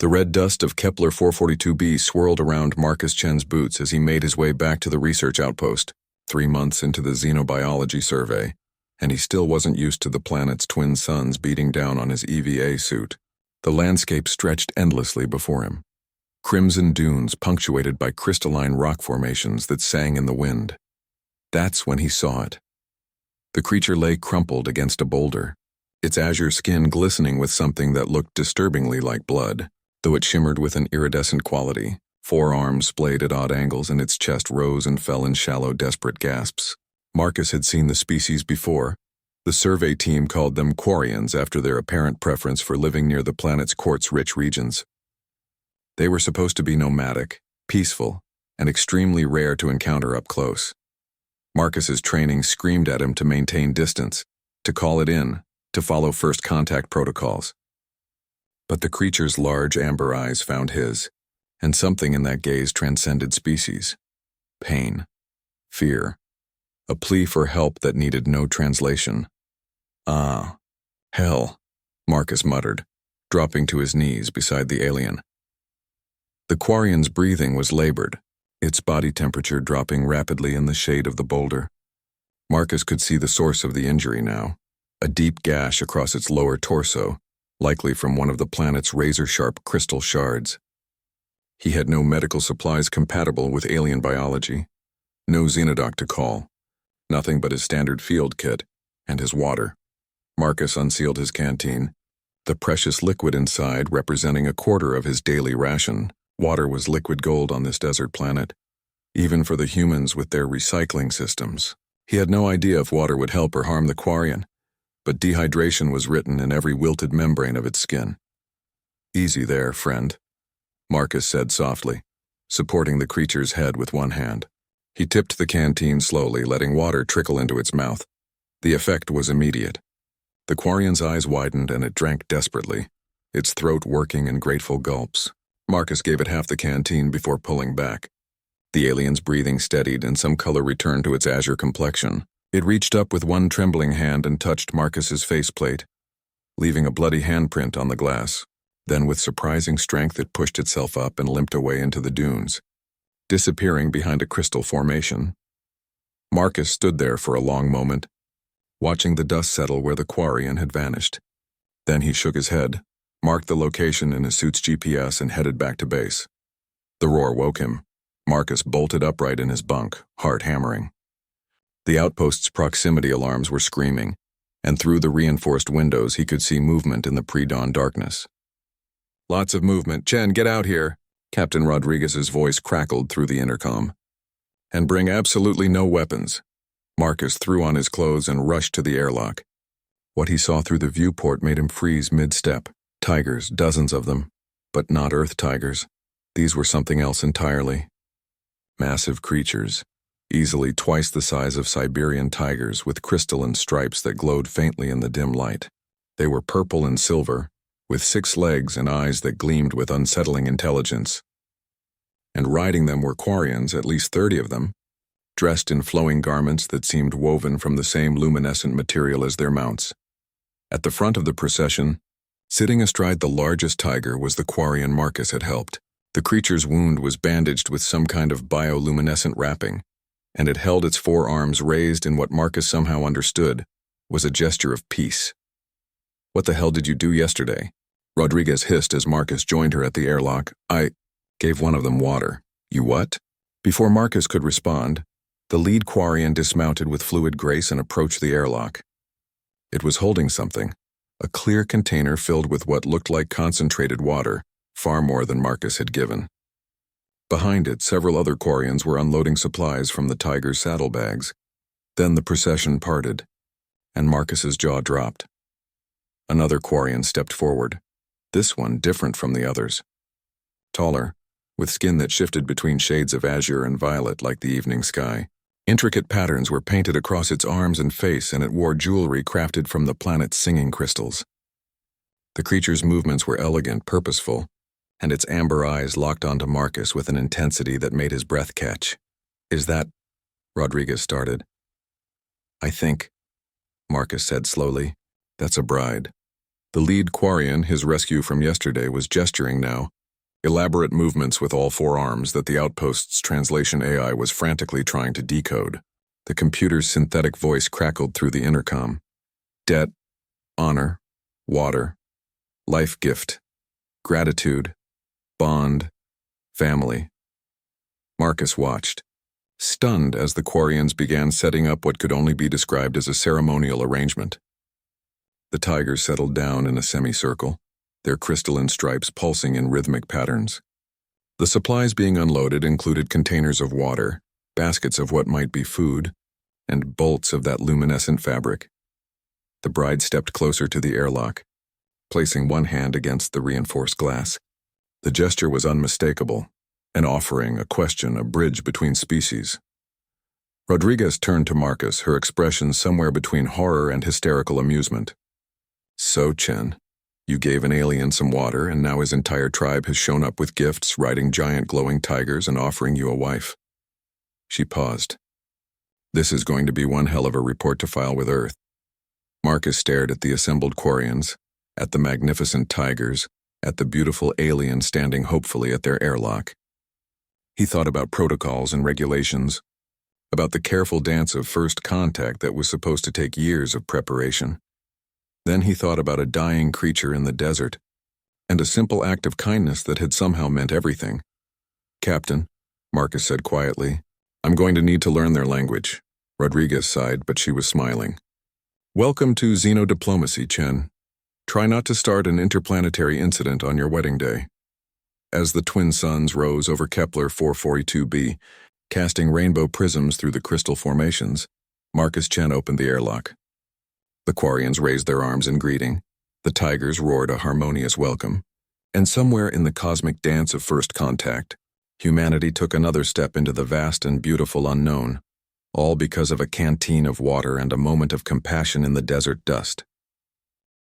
The red dust of Kepler 442b swirled around Marcus Chen's boots as he made his way back to the research outpost, 3 months into the xenobiology survey, and he still wasn't used to the planet's twin suns beating down on his EVA suit. The landscape stretched endlessly before him. Crimson dunes punctuated by crystalline rock formations that sang in the wind. That's when he saw it. The creature lay crumpled against a boulder, its azure skin glistening with something that looked disturbingly like blood, though it shimmered with an iridescent quality. 4 arms splayed at odd angles and its chest rose and fell in shallow, desperate gasps. Marcus had seen the species before. The survey team called them Quarians after their apparent preference for living near the planet's quartz-rich regions. They were supposed to be nomadic, peaceful, and extremely rare to encounter up close. Marcus's training screamed at him to maintain distance, to call it in, to follow first contact protocols. But the creature's large amber eyes found his, and something in that gaze transcended species. Pain. Fear. A plea for help that needed no translation. "Ah, hell," Marcus muttered, dropping to his knees beside the alien. The Quarian's breathing was labored, its body temperature dropping rapidly in the shade of the boulder. Marcus could see the source of the injury now, a deep gash across its lower torso, likely from one of the planet's razor-sharp crystal shards. He had no medical supplies compatible with alien biology, no xenodoc to call, nothing but his standard field kit and his water. Marcus unsealed his canteen, the precious liquid inside representing a quarter of his daily ration. Water was liquid gold on this desert planet, even for the humans with their recycling systems. He had no idea if water would help or harm the Quarian, but dehydration was written in every wilted membrane of its skin. "Easy there, friend," Marcus said softly, supporting the creature's head with one hand. He tipped the canteen slowly, letting water trickle into its mouth. The effect was immediate. The Quarian's eyes widened and it drank desperately, its throat working in grateful gulps. Marcus gave it half the canteen before pulling back. The alien's breathing steadied and some color returned to its azure complexion. It reached up with one trembling hand and touched Marcus's faceplate, leaving a bloody handprint on the glass. Then with surprising strength it pushed itself up and limped away into the dunes, disappearing behind a crystal formation. Marcus stood there for a long moment, watching the dust settle where the Quarian had vanished. Then he shook his head, marked the location in his suit's GPS and headed back to base. The roar woke him. Marcus bolted upright in his bunk, heart hammering. The outpost's proximity alarms were screaming, and through the reinforced windows he could see movement in the pre-dawn darkness. "Lots of movement. Chen, get out here," Captain Rodriguez's voice crackled through the intercom. "And bring absolutely no weapons." Marcus threw on his clothes and rushed to the airlock. What he saw through the viewport made him freeze mid-step. Tigers, dozens of them, but not Earth tigers. These were something else entirely. Massive creatures, easily twice the size of Siberian tigers with crystalline stripes that glowed faintly in the dim light. They were purple and silver, with 6 legs and eyes that gleamed with unsettling intelligence. And riding them were Quarians, at least 30 of them, dressed in flowing garments that seemed woven from the same luminescent material as their mounts. At the front of the procession, sitting astride the largest tiger, was the Quarian Marcus had helped. The creature's wound was bandaged with some kind of bioluminescent wrapping, and it held its 4 arms raised in what Marcus somehow understood was a gesture of peace. "What the hell did you do yesterday?" Rodriguez hissed as Marcus joined her at the airlock. "I gave one of them water." "You what?" Before Marcus could respond, the lead Quarian dismounted with fluid grace and approached the airlock. It was holding something, a clear container filled with what looked like concentrated water, far more than Marcus had given. Behind it, several other Quarians were unloading supplies from the tiger's saddlebags. Then the procession parted, and Marcus's jaw dropped. Another Quarian stepped forward, this one different from the others. Taller, with skin that shifted between shades of azure and violet like the evening sky. Intricate patterns were painted across its arms and face, and it wore jewelry crafted from the planet's singing crystals. The creature's movements were elegant, purposeful, and its amber eyes locked onto Marcus with an intensity that made his breath catch. "Is that—" Rodriguez started. "I think," Marcus said slowly, "that's a bride." The lead Quarian, his rescue from yesterday, was gesturing now, elaborate movements with all four arms that the outpost's translation AI was frantically trying to decode. The computer's synthetic voice crackled through the intercom. Debt, honor, water, life gift, gratitude, bond, family. Marcus watched, stunned as the Quarians began setting up what could only be described as a ceremonial arrangement. The tigers settled down in a semicircle, their crystalline stripes pulsing in rhythmic patterns. The supplies being unloaded included containers of water, baskets of what might be food, and bolts of that luminescent fabric. The bride stepped closer to the airlock, placing one hand against the reinforced glass. The gesture was unmistakable, an offering, a question, a bridge between species. Rodriguez turned to Marcus, her expression somewhere between horror and hysterical amusement. So, Chen, you gave an alien some water, and now his entire tribe has shown up with gifts, riding giant glowing tigers and offering you a wife. She paused. This is going to be one hell of a report to file with Earth. Marcus stared at the assembled Quarians, at the magnificent tigers, at the beautiful alien standing hopefully at their airlock. He thought about protocols and regulations, about the careful dance of first contact that was supposed to take years of preparation. Then he thought about a dying creature in the desert, and a simple act of kindness that had somehow meant everything. Captain, Marcus said quietly, I'm going to need to learn their language. Rodriguez sighed, but she was smiling. Welcome to xenodiplomacy, Chen. Try not to start an interplanetary incident on your wedding day. As the twin suns rose over Kepler 442b, casting rainbow prisms through the crystal formations, Marcus Chen opened the airlock. The Quarians raised their arms in greeting, the tigers roared a harmonious welcome, and somewhere in the cosmic dance of first contact, humanity took another step into the vast and beautiful unknown, all because of a canteen of water and a moment of compassion in the desert dust.